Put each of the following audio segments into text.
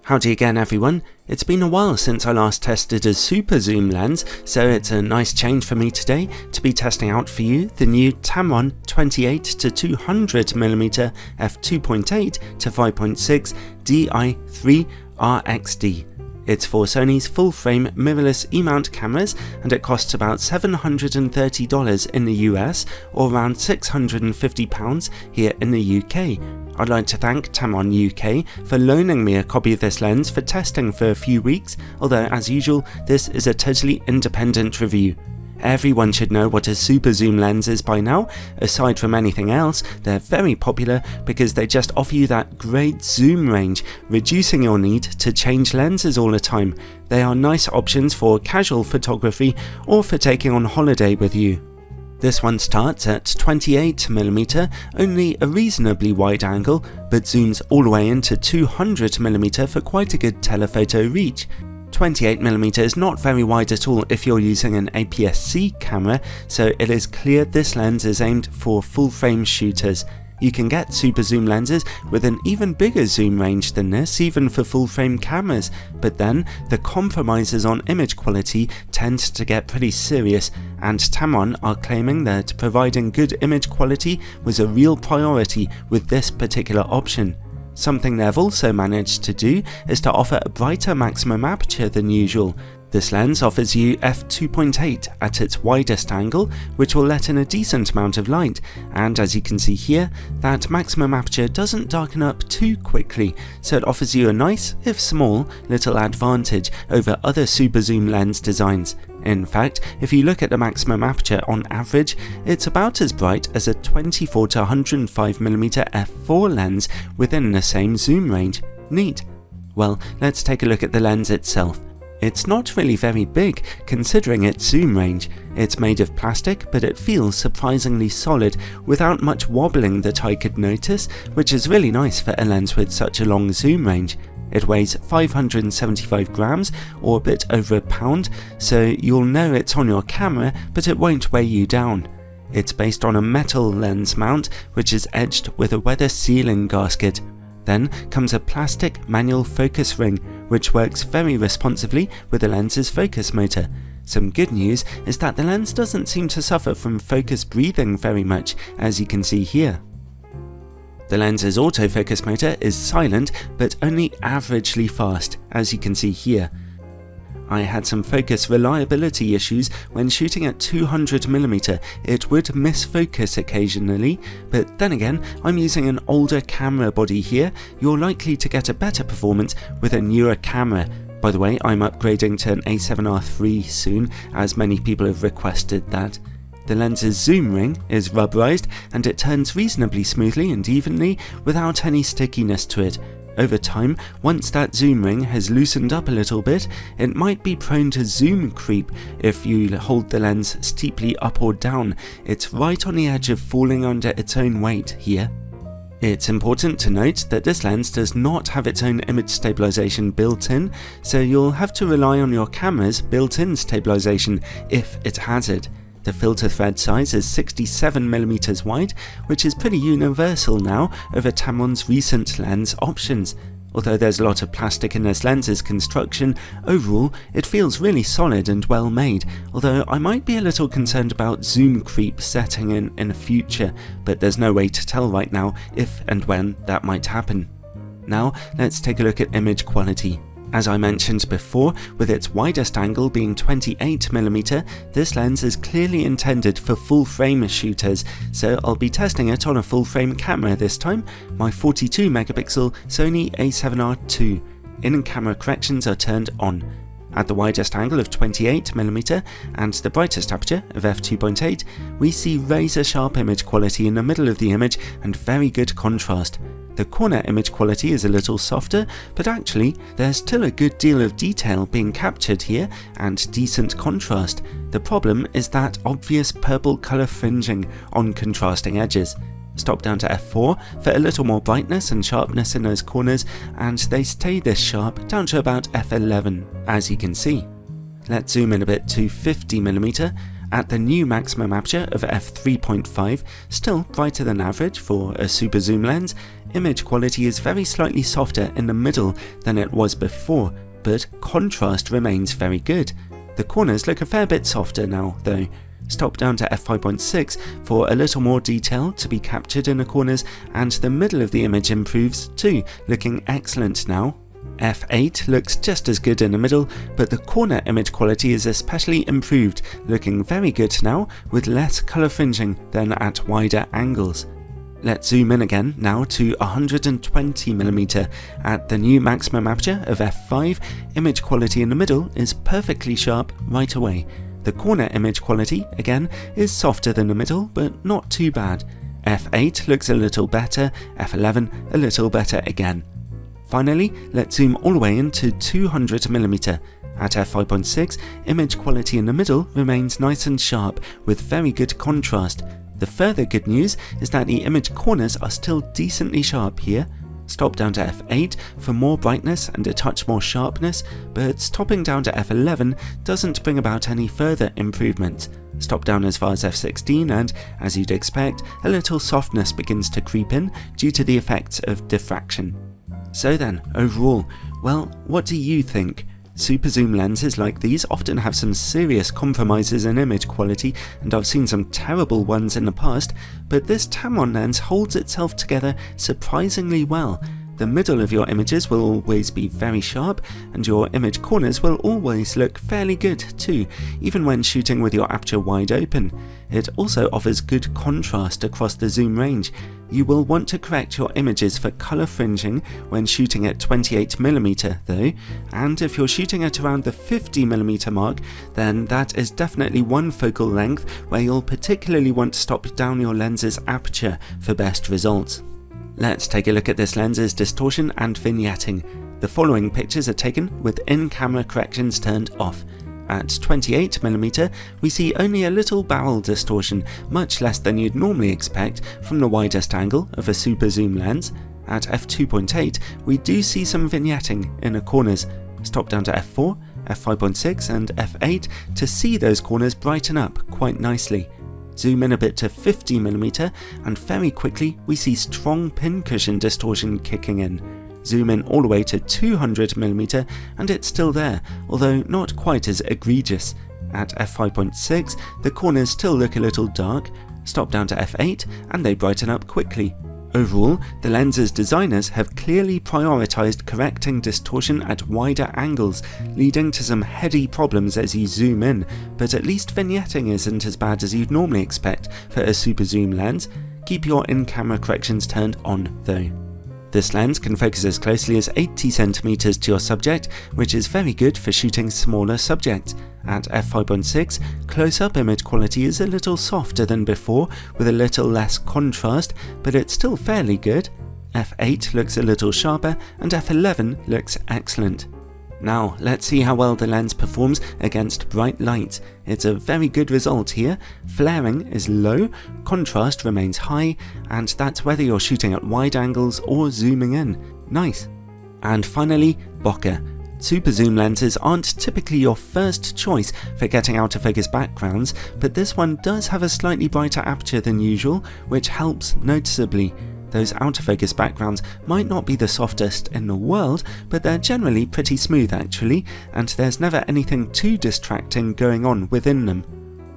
Howdy again everyone, it's been a while since I last tested a super zoom lens, so it's a nice change for me today to be testing out for you the new Tamron 28 to 200mm f2.8 to 5.6 III RXD. It's for Sony's full-frame mirrorless E-mount cameras and it costs about $730 in the US or around £650 here in the UK. I'd like to thank Tamron UK for loaning me a copy of this lens for testing for a few weeks, although as usual this is a totally independent review. Everyone should know what a super zoom lens is by now. Aside from anything else, they're very popular because they just offer you that great zoom range, reducing your need to change lenses all the time. They are nice options for casual photography or for taking on holiday with you. This one starts at 28mm, only a reasonably wide angle, but zooms all the way into 200mm for quite a good telephoto reach. 28mm is not very wide at all if you're using an aps-c camera, so it is clear this lens is aimed for full-frame shooters. You can get super zoom lenses with an even bigger zoom range than this, even for full-frame cameras, but then the compromises on image quality tend to get pretty serious, and Tamron are claiming that providing good image quality was a real priority with this particular option. Something they've also managed to do is to offer a brighter maximum aperture than usual. This lens offers you f2.8 at its widest angle, which will let in a decent amount of light, and as you can see here, that maximum aperture doesn't darken up too quickly, so it offers you a nice, if small, little advantage over other super zoom lens designs. In fact, if you look at the maximum aperture on average, it's about as bright as a 24 to 105mm f4 lens within the same zoom range. Neat. Well, let's take a look at the lens itself. It's not really very big considering its zoom range. It's made of plastic, but it feels surprisingly solid without much wobbling that I could notice, which is really nice for a lens with such a long zoom range. It weighs 575 grams or a bit over a pound, so you'll know it's on your camera, but it won't weigh you down. It's based on a metal lens mount, which is edged with a weather sealing gasket. Then comes a plastic manual focus ring, which works very responsively with the lens's focus motor. Some good news is that the lens doesn't seem to suffer from focus breathing very much, as you can see here. The lens's autofocus motor is silent, but only averagely fast, as you can see here. I had some focus reliability issues when shooting at 200mm, it would miss focus occasionally, but then again, I'm using an older camera body here, you're likely to get a better performance with a newer camera. By the way, I'm upgrading to an A7R III soon, as many people have requested that. The lens's zoom ring is rubberized and it turns reasonably smoothly and evenly without any stickiness to it. Over time, once that zoom ring has loosened up a little bit, it might be prone to zoom creep if you hold the lens steeply up or down. It's right on the edge of falling under its own weight here. It's important to note that this lens does not have its own image stabilization built in, so you'll have to rely on your camera's built-in stabilization if it has it. The filter thread size is 67mm wide, which is pretty universal now over Tamron's recent lens options. Although there's a lot of plastic in this lens's construction, overall it feels really solid and well made, although I might be a little concerned about zoom creep setting in the future, but there's no way to tell right now if and when that might happen. Now let's take a look at image quality. As I mentioned before, with its widest angle being 28mm, this lens is clearly intended for full-frame shooters, so I'll be testing it on a full-frame camera this time, my 42MP Sony A7R II. In-camera corrections are turned on. At the widest angle of 28mm and the brightest aperture of f2.8, we see razor-sharp image quality in the middle of the image and very good contrast. The corner image quality is a little softer, but actually there's still a good deal of detail being captured here and decent contrast. The problem is that obvious purple colour fringing on contrasting edges. Stop down to f4 for a little more brightness and sharpness in those corners, and they stay this sharp down to about f11, as you can see. Let's zoom in a bit to 50mm, At the new maximum aperture of f3.5, still brighter than average for a super zoom lens, image quality is very slightly softer in the middle than it was before, but contrast remains very good. The corners look a fair bit softer now though. Stop down to f5.6 for a little more detail to be captured in the corners, and the middle of the image improves too, looking excellent now. f8 looks just as good in the middle, but the corner image quality is especially improved, looking very good now with less colour fringing than at wider angles. Let's zoom in again now to 120mm. At the new maximum aperture of f5, image quality in the middle is perfectly sharp right away. The corner image quality, again, is softer than the middle, but not too bad. f8 looks a little better, f11 a little better again. Finally, let's zoom all the way into 200mm. At f5.6, image quality in the middle remains nice and sharp, with very good contrast. The further good news is that the image corners are still decently sharp here. Stop down to f8 for more brightness and a touch more sharpness, but stopping down to f11 doesn't bring about any further improvements. Stop down as far as f16 and, as you'd expect, a little softness begins to creep in due to the effects of diffraction. So then, overall, well, what do you think? Super zoom lenses like these often have some serious compromises in image quality, and I've seen some terrible ones in the past, but this Tamron lens holds itself together surprisingly well. The middle of your images will always be very sharp, and your image corners will always look fairly good too, even when shooting with your aperture wide open. It also offers good contrast across the zoom range. You will want to correct your images for colour fringing when shooting at 28mm though, and if you're shooting at around the 50mm mark, then that is definitely one focal length where you'll particularly want to stop down your lens's aperture for best results. Let's take a look at this lens's distortion and vignetting. The following pictures are taken with in-camera corrections turned off. At 28mm, we see only a little barrel distortion, much less than you'd normally expect from the widest angle of a super zoom lens. At f2.8, we do see some vignetting in the corners. Stop down to f4, f5.6 and f8 to see those corners brighten up quite nicely. Zoom in a bit to 50mm and very quickly we see strong pincushion distortion kicking in. Zoom in all the way to 200mm and it's still there, although not quite as egregious. At f5.6 the corners still look a little dark. Stop down to f8 and they brighten up quickly. Overall, the lens's designers have clearly prioritized correcting distortion at wider angles, leading to some heady problems as you zoom in, but at least vignetting isn't as bad as you'd normally expect for a super zoom lens. Keep your in-camera corrections turned on though. This lens can focus as closely as 80cm to your subject, which is very good for shooting smaller subjects. At f5.6, close-up image quality is a little softer than before, with a little less contrast, but it's still fairly good. f8 looks a little sharper, and f11 looks excellent. Now, let's see how well the lens performs against bright light. It's a very good result here. Flaring is low, contrast remains high, and that's whether you're shooting at wide angles or zooming in. Nice. And finally, bokeh. Super zoom lenses aren't typically your first choice for getting out of focus backgrounds, but this one does have a slightly brighter aperture than usual, which helps noticeably. Those out of focus backgrounds might not be the softest in the world, but they're generally pretty smooth actually, and there's never anything too distracting going on within them.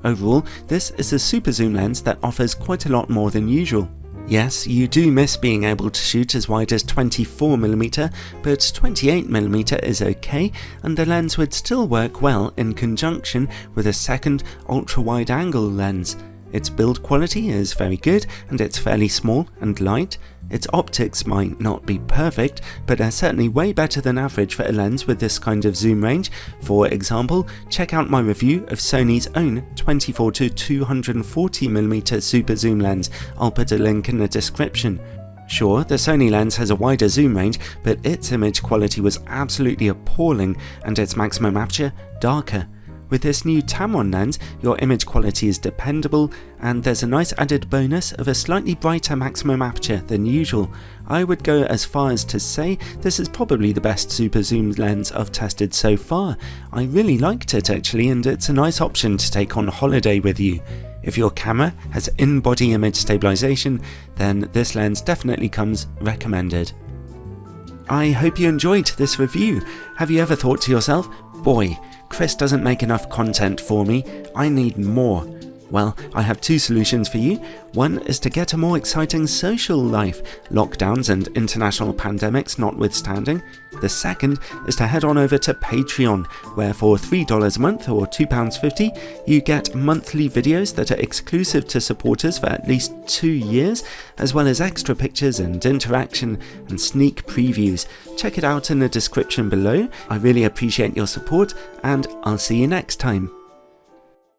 Overall, this is a super zoom lens that offers quite a lot more than usual. Yes, you do miss being able to shoot as wide as 24mm, but 28mm is okay, and the lens would still work well in conjunction with a second ultra-wide angle lens. Its build quality is very good, and it's fairly small and light. Its optics might not be perfect, but they're certainly way better than average for a lens with this kind of zoom range. For example, check out my review of Sony's own 24 to 240mm super zoom lens. I'll put a link in the description. Sure, the Sony lens has a wider zoom range, but its image quality was absolutely appalling, and its maximum aperture darker. With this new Tamron lens, your image quality is dependable, and there's a nice added bonus of a slightly brighter maximum aperture than usual. I would go as far as to say this is probably the best super zoom lens I've tested so far. I really liked it actually, and it's a nice option to take on holiday with you. If your camera has in-body image stabilization, then this lens definitely comes recommended. I hope you enjoyed this review. Have you ever thought to yourself, boy, Chris doesn't make enough content for me, I need more? Well, I have two solutions for you. One is to get a more exciting social life, lockdowns and international pandemics notwithstanding. The second is to head on over to Patreon, where for $3 a month or £2.50, you get monthly videos that are exclusive to supporters for at least 2 years, as well as extra pictures and interaction and sneak previews. Check it out in the description below. I really appreciate your support, and I'll see you next time.